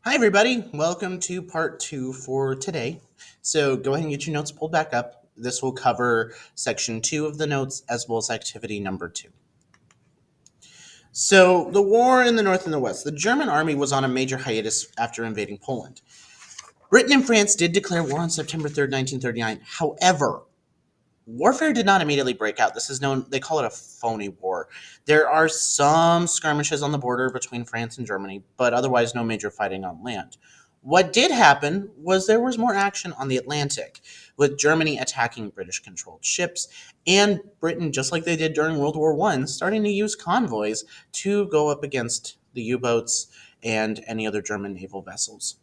Hi, everybody. Welcome to part two for today. So go ahead and get your notes pulled back up. This will cover section two of the notes as well as activity number two. So, the war in the North and the West. The German army was on a major hiatus after invading Poland. Britain and France did declare war on September 3rd, 1939. However, warfare did not immediately break out. This is known, they call it a phony war. There are some skirmishes on the border between France and Germany, but otherwise no major fighting on land. What did happen was there was more action on the Atlantic, with Germany attacking British controlled ships, and Britain, just like they did during World War I, starting to use convoys to go up against the U boats and any other German naval vessels.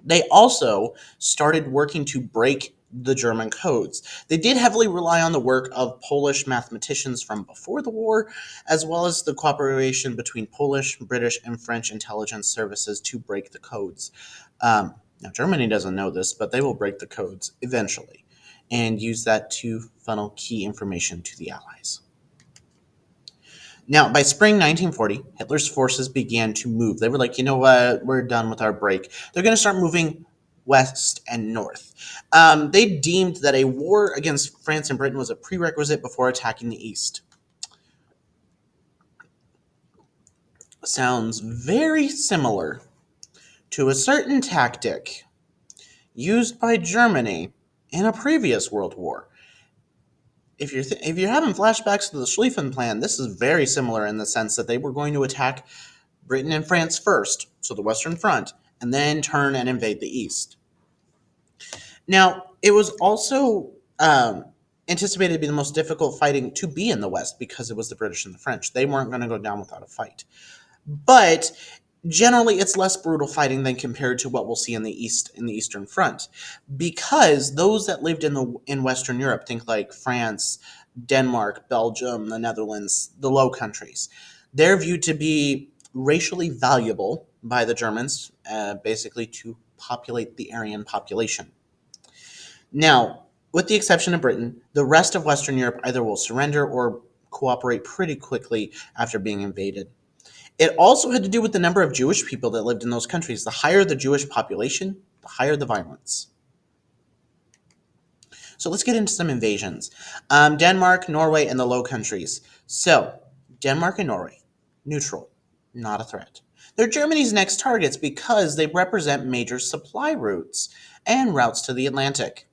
They also started working to break the German codes. They did heavily rely on the work of Polish mathematicians from before the war, as well as the cooperation between Polish, British, and French intelligence services to break the codes. Now, Germany doesn't know this, but they will break the codes eventually and use that to funnel key information to the Allies. Now, by spring 1940, Hitler's forces began to move. They were like, you know what, we're done with our break. They're going to start moving west and north. They deemed that a war against France and Britain was a prerequisite before attacking the east. Sounds very similar to a certain tactic used by Germany in a previous world war. If you're having flashbacks to the Schlieffen Plan, this is very similar in the sense that they were going to attack Britain and France first, so the Western Front, and then turn and invade the East. Now, it was also anticipated to be the most difficult fighting to be in the West because it was the British and the French. They weren't going to go down without a fight. But generally, it's less brutal fighting than compared to what we'll see in the East, in the Eastern Front, because those that lived in Western Europe, think like France, Denmark, Belgium, the Netherlands, the Low Countries, they're viewed to be racially valuable by the Germans, basically to populate the Aryan population. Now, with the exception of Britain, the rest of Western Europe either will surrender or cooperate pretty quickly after being invaded. It also had to do with the number of Jewish people that lived in those countries. The higher the Jewish population, the higher the violence. So let's get into some invasions. Denmark, Norway, and the Low Countries. So, Denmark and Norway, neutral, not a threat. They're Germany's next targets because they represent major supply routes and routes to the Atlantic.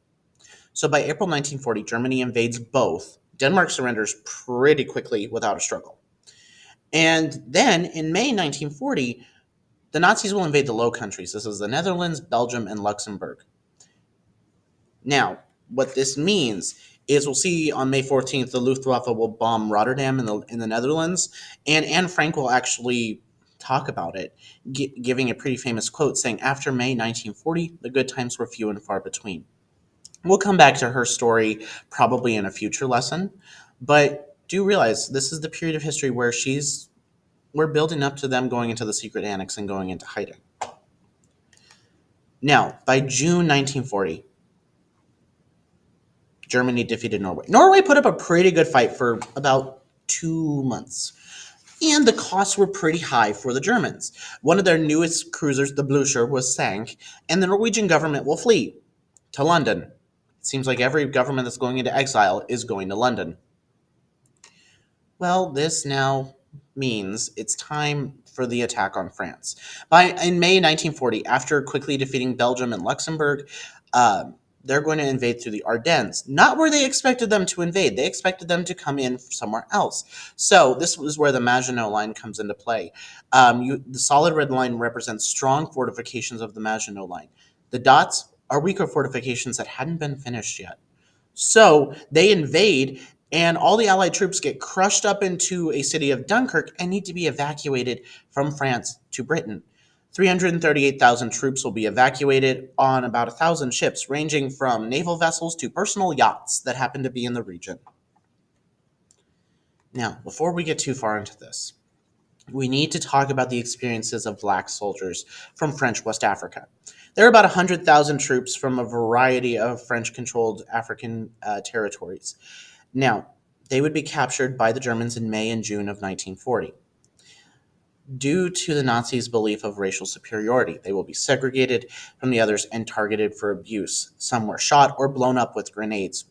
So by April 1940, Germany invades both. Denmark surrenders pretty quickly without a struggle. And then in May 1940, the Nazis will invade the Low Countries. This is the Netherlands, Belgium, and Luxembourg. Now, what this means is we'll see on May 14th, the Luftwaffe will bomb Rotterdam in the Netherlands, and Anne Frank will actually talk about it, giving a pretty famous quote saying, "After May 1940, the good times were few and far between." We'll come back to her story probably in a future lesson, but do realize this is the period of history where we're building up to them going into the secret annex and going into hiding. Now, by June 1940, Germany defeated Norway. Norway put up a pretty good fight for about 2 months. And the costs were pretty high for the Germans. One of their newest cruisers, the Blucher, was sank, and the Norwegian government will flee to London. It seems like every government that's going into exile is going to London. Well, this now means it's time for the attack on France. In May 1940, after quickly defeating Belgium and Luxembourg, they're going to invade through the Ardennes. Not where they expected them to invade. They expected them to come in somewhere else. So this was where the Maginot Line comes into play. The solid red line represents strong fortifications of the Maginot Line. The dots are weaker fortifications that hadn't been finished yet. So they invade, and all the Allied troops get crushed up into a city of Dunkirk and need to be evacuated from France to Britain. 338,000 troops will be evacuated on about 1,000 ships, ranging from naval vessels to personal yachts that happen to be in the region. Now, before we get too far into this, we need to talk about the experiences of black soldiers from French West Africa. There are about 100,000 troops from a variety of French-controlled African territories. Now, they would be captured by the Germans in May and June of 1940. Due to the Nazis' belief of racial superiority, they will be segregated from the others and targeted for abuse. Some were shot or blown up with grenades.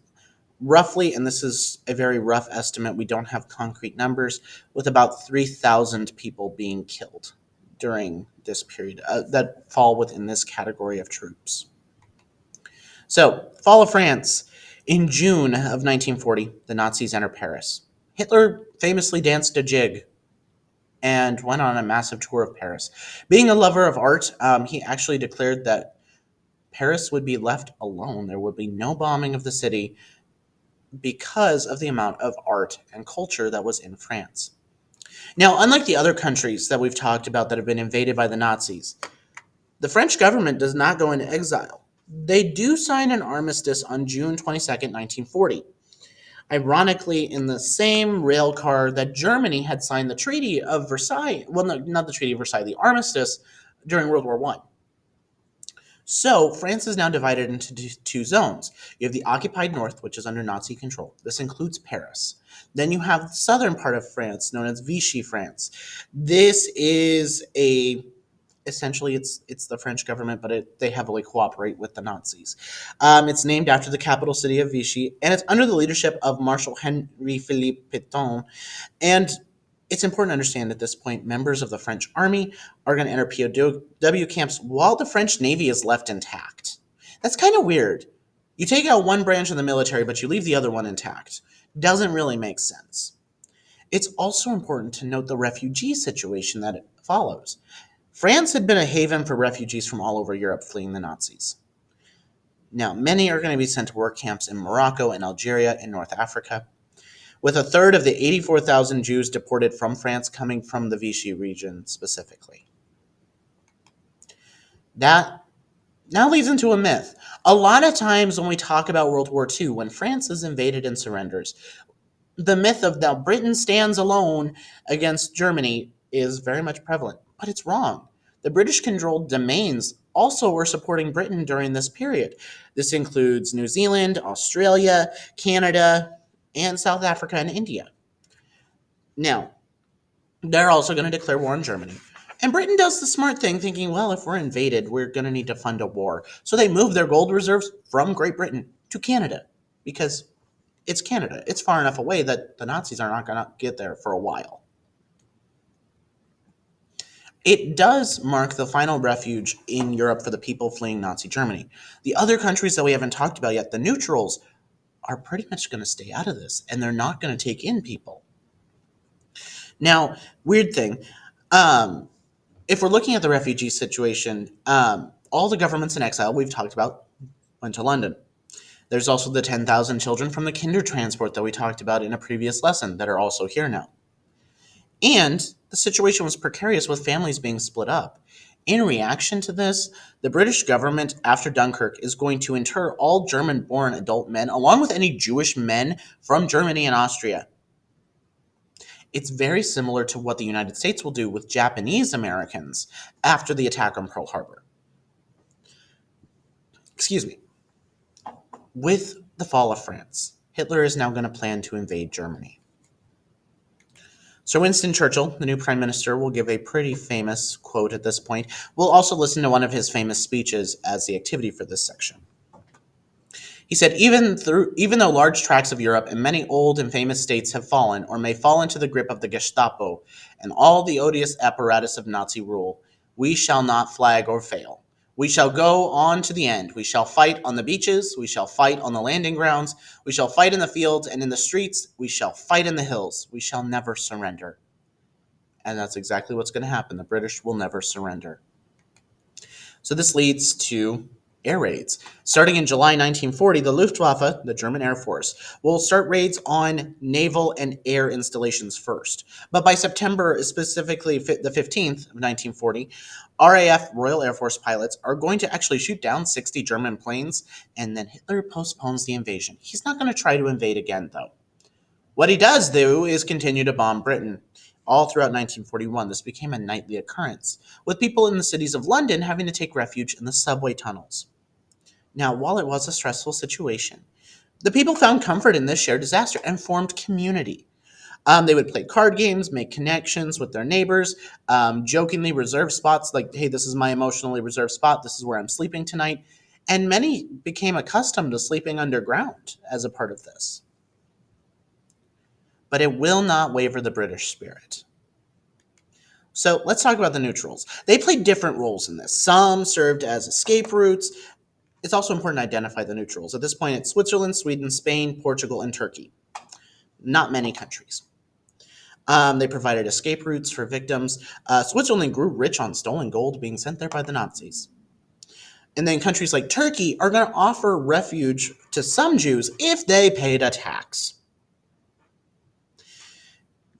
Roughly, and this is a very rough estimate, we don't have concrete numbers, with about 3,000 people being killed during this period that fall within this category of troops. So, fall of France. In June of 1940, the Nazis enter Paris. Hitler famously danced a jig and went on a massive tour of Paris. Being a lover of art, he actually declared that Paris would be left alone. There would be no bombing of the city because of the amount of art and culture that was in France. Now, unlike the other countries that we've talked about that have been invaded by the Nazis, the French government does not go into exile. They do sign an armistice on June 22nd, 1940. Ironically, in the same rail car that Germany had signed the Treaty of Versailles, well, no, not the Treaty of Versailles, the armistice during World War I. So, France is now divided into two zones. You have the occupied north, which is under Nazi control. This includes Paris. Then you have the southern part of France, known as Vichy France. This is essentially it's the French government, but they heavily cooperate with the Nazis. It's named after the capital city of Vichy, and it's under the leadership of Marshal Henri Philippe Pétain. And it's important to understand at this point, members of the French army are going to enter POW camps while the French Navy is left intact. That's kind of weird. You take out one branch of the military, but you leave the other one intact. Doesn't really make sense. It's also important to note the refugee situation that it follows. France had been a haven for refugees from all over Europe fleeing the Nazis. Now, many are going to be sent to work camps in Morocco and Algeria in North Africa, with a third of the 84,000 Jews deported from France coming from the Vichy region specifically. That now leads into a myth. A lot of times when we talk about World War II, when France is invaded and surrenders, the myth of that Britain stands alone against Germany is very much prevalent, but it's wrong. The British-controlled domains also were supporting Britain during this period. This includes New Zealand, Australia, Canada, and South Africa and India. Now, they're also going to declare war on Germany. And Britain does the smart thing, thinking, well, if we're invaded, we're going to need to fund a war. So they move their gold reserves from Great Britain to Canada because it's Canada. It's far enough away that the Nazis are not going to get there for a while. It does mark the final refuge in Europe for the people fleeing Nazi Germany. The other countries that we haven't talked about yet, the neutrals, are pretty much going to stay out of this, and they're not going to take in people. Now, weird thing, if we're looking at the refugee situation, all the governments in exile we've talked about went to London. There's also the 10,000 children from the kinder transport that we talked about in a previous lesson that are also here now. And the situation was precarious with families being split up. In reaction to this, the British government, after Dunkirk, is going to inter all German-born adult men, along with any Jewish men from Germany and Austria. It's very similar to what the United States will do with Japanese Americans after the attack on Pearl Harbor. Excuse me. With the fall of France, Hitler is now going to plan to invade Germany. Sir Winston Churchill, the new prime minister, will give a pretty famous quote at this point. We'll also listen to one of his famous speeches as the activity for this section. He said, even though large tracts of Europe and many old and famous states have fallen or may fall into the grip of the Gestapo and all the odious apparatus of Nazi rule, we shall not flag or fail. We shall go on to the end. We shall fight on the beaches. We shall fight on the landing grounds. We shall fight in the fields and in the streets. We shall fight in the hills. We shall never surrender. And that's exactly what's going to happen. The British will never surrender. So this leads to air raids. Starting in July 1940, the Luftwaffe, the German Air Force, will start raids on naval and air installations first. But by September, specifically the 15th of 1940, RAF, Royal Air Force pilots, are going to actually shoot down 60 German planes, and then Hitler postpones the invasion. He's not going to try to invade again, though. What he does do is continue to bomb Britain. All throughout 1941, this became a nightly occurrence, with people in the cities of London having to take refuge in the subway tunnels. Now, while it was a stressful situation, the people found comfort in this shared disaster and formed community. They would play card games, make connections with their neighbors, jokingly reserve spots like, hey, this is my emotionally reserved spot. This is where I'm sleeping tonight. And many became accustomed to sleeping underground as a part of this. But it will not waver the British spirit. So let's talk about the neutrals. They played different roles in this. Some served as escape routes. It's also important to identify the neutrals. At this point, it's Switzerland, Sweden, Spain, Portugal, and Turkey. Not many countries. They provided escape routes for victims. Switzerland grew rich on stolen gold being sent there by the Nazis. And then countries like Turkey are going to offer refuge to some Jews if they paid a tax.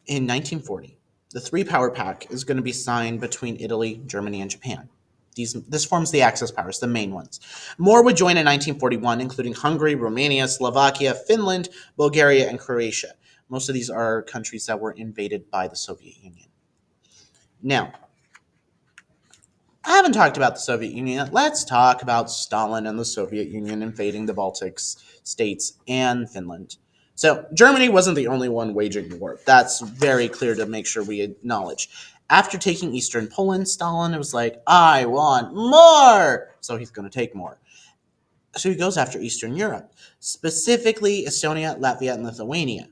In 1940, the three-power pact is going to be signed between Italy, Germany, and Japan. This forms the Axis powers, the main ones. More would join in 1941, including Hungary, Romania, Slovakia, Finland, Bulgaria, and Croatia. Most of these are countries that were invaded by the Soviet Union. Now, I haven't talked about the Soviet Union yet. Let's talk about Stalin and the Soviet Union invading the Baltic states and Finland. So Germany wasn't the only one waging the war. That's very clear to make sure we acknowledge. After taking Eastern Poland, Stalin was like, I want more! So he's going to take more. So he goes after Eastern Europe, specifically Estonia, Latvia, and Lithuania.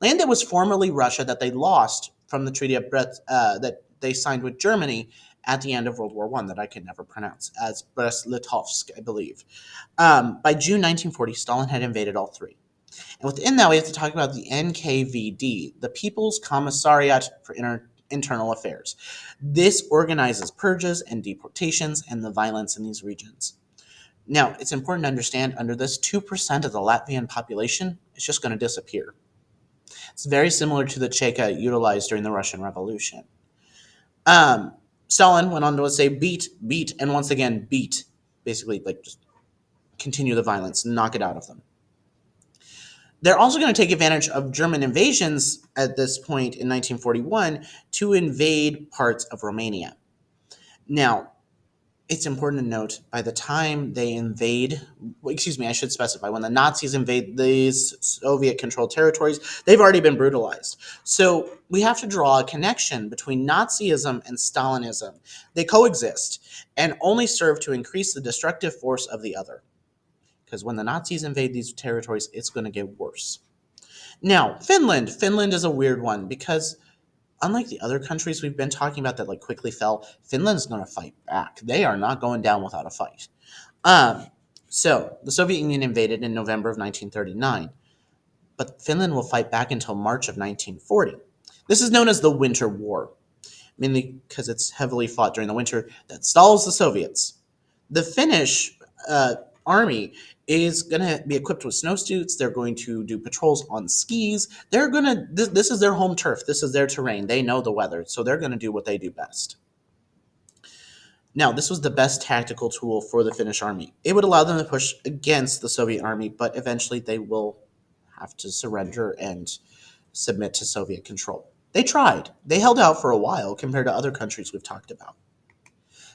Land that was formerly Russia that they lost from the Treaty of that they signed with Germany at the end of World War I that I could never pronounce, as Brest-Litovsk, I believe. By June 1940, Stalin had invaded all three. And within that, we have to talk about the NKVD, the People's Commissariat for Internal Affairs. This organizes purges and deportations and the violence in these regions. Now, it's important to understand under this, 2% of the Latvian population is just going to disappear. It's very similar to the Cheka utilized during the Russian Revolution. Stalin went on to say beat, and once again beat. Basically, like just continue the violence, knock it out of them. They're also going to take advantage of German invasions at this point in 1941 to invade parts of Romania. Now, it's important to note, by the time they invade, I should specify, when the Nazis invade these Soviet-controlled territories, they've already been brutalized. So we have to draw a connection between Nazism and Stalinism. They coexist and only serve to increase the destructive force of the other. Because when the Nazis invade these territories, it's going to get worse. Now, Finland. Finland is a weird one because unlike the other countries we've been talking about that like quickly fell, Finland's going to fight back. They are not going down without a fight. So the Soviet Union invaded in November of 1939, but Finland will fight back until March of 1940. This is known as the Winter War, mainly because it's heavily fought during the winter that stalls the Soviets. The Finnish army is going to be equipped with snowsuits. They're going to do patrols on skis. They're going to, this is their home turf. This is their terrain. They know the weather, so they're going to do what they do best. Now, this was the best tactical tool for the Finnish army. It would allow them to push against the Soviet army, but eventually they will have to surrender and submit to Soviet control. They tried. They held out for a while compared to other countries we've talked about.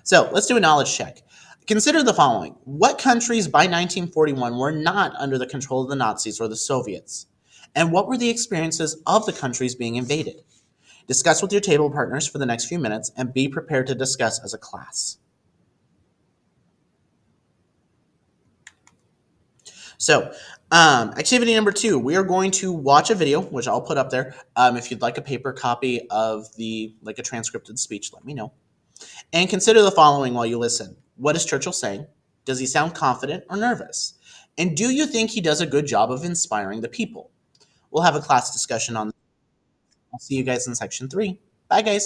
So let's do a knowledge check. Consider the following. What countries by 1941 were not under the control of the Nazis or the Soviets? And what were the experiences of the countries being invaded? Discuss with your table partners for the next few minutes and be prepared to discuss as a class. So, activity number 2, we are going to watch a video, which I'll put up there. If you'd like a paper copy of a transcripted speech, let me know. And consider the following while you listen. What is Churchill saying? Does he sound confident or nervous? And do you think he does a good job of inspiring the people? We'll have a class discussion on this. I'll see you guys in section 3. Bye, guys.